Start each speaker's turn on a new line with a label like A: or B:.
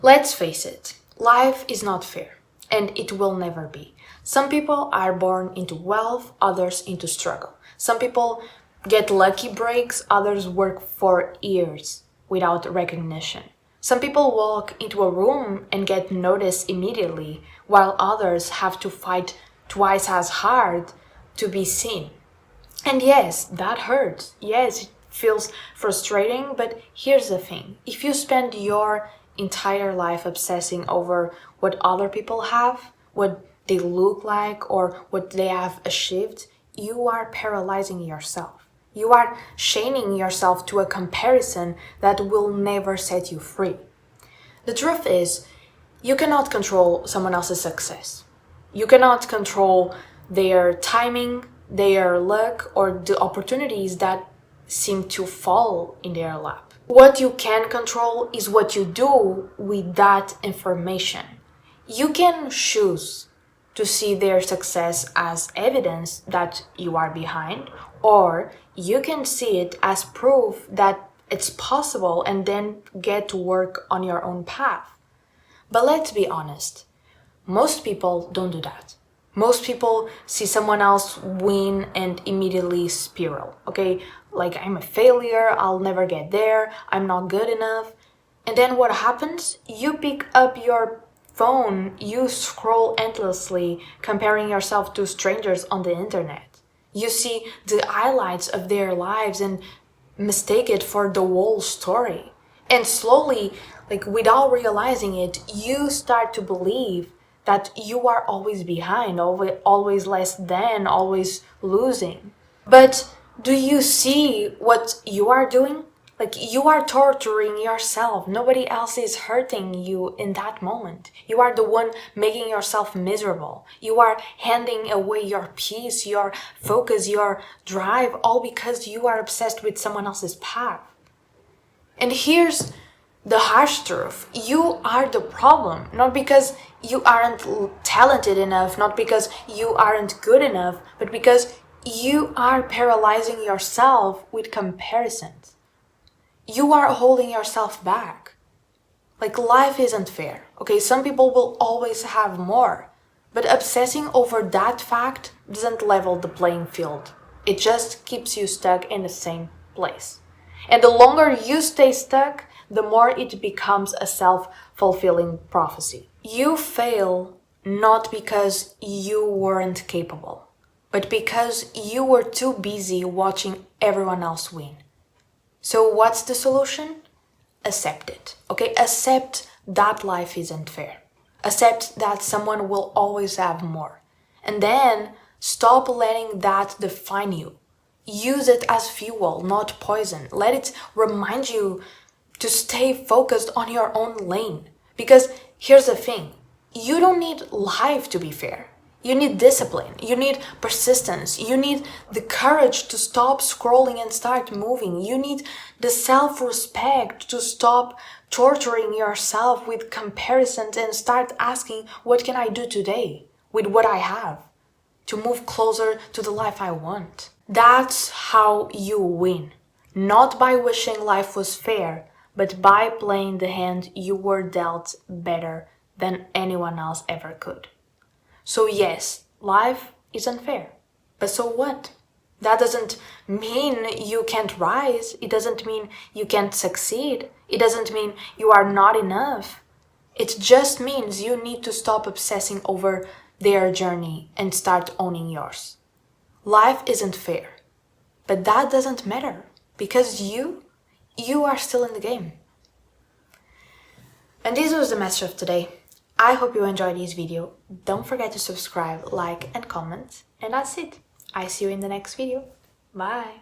A: Let's face it, life is not fair, and it will never be. Some people are born into wealth, others into struggle. Some people get lucky breaks, others work for years without recognition. Some people walk into a room and get noticed immediately, while others have to fight twice as hard to be seen. And yes, that hurts. Yes, it feels frustrating, but here's the thing. If you spend your entire life obsessing over what other people have, what they look like, or what they have achieved, you are paralyzing yourself. You are chaining yourself to a comparison that will never set you free. The truth is, you cannot control someone else's success. You cannot control their timing, their luck, or the opportunities that seem to fall in their lap. What you can control is what you do with that information. You can choose to see their success as evidence that you are behind, or you can see it as proof that it's possible and then get to work on your own path. But let's be honest, most people don't do that. Most people see someone else win and immediately spiral, okay? Like, I'm a failure, I'll never get there, I'm not good enough. And then what happens? You pick up your phone, you scroll endlessly, comparing yourself to strangers on the internet. You see the highlights of their lives and mistake it for the whole story. And slowly, like without realizing it, you start to believe that you are always behind, always less than, always losing. But do you see what you are doing? Like, you are torturing yourself. Nobody else is hurting you in that moment. You are the one making yourself miserable. You are handing away your peace, your focus, your drive, all because you are obsessed with someone else's path. And here's the harsh truth. You are the problem, not because you aren't talented enough, not because you aren't good enough, but because you are paralyzing yourself with comparisons. You are holding yourself back. Like, life isn't fair, okay? Some people will always have more, but obsessing over that fact doesn't level the playing field. It just keeps you stuck in the same place. And the longer you stay stuck, the more it becomes a self-fulfilling prophecy. You fail not because you weren't capable, but because you were too busy watching everyone else win. So what's the solution? Accept it, okay? Accept that life isn't fair. Accept that someone will always have more. And then stop letting that define you. Use it as fuel, not poison. Let it remind you to stay focused on your own lane. Because here's the thing, you don't need life to be fair. You need discipline, you need persistence, you need the courage to stop scrolling and start moving. You need the self-respect to stop torturing yourself with comparisons and start asking, what can I do today with what I have to move closer to the life I want? That's how you win. Not by wishing life was fair, but by playing the hand you were dealt better than anyone else ever could. So yes, life is unfair. But so what? That doesn't mean you can't rise. It doesn't mean you can't succeed. It doesn't mean you are not enough. It just means you need to stop obsessing over their journey and start owning yours. Life isn't fair, but that doesn't matter because you are still in the game. And this was the message of today. I hope you enjoyed this video. Don't forget to subscribe, like and comment. And that's it. I see you in the next video. Bye.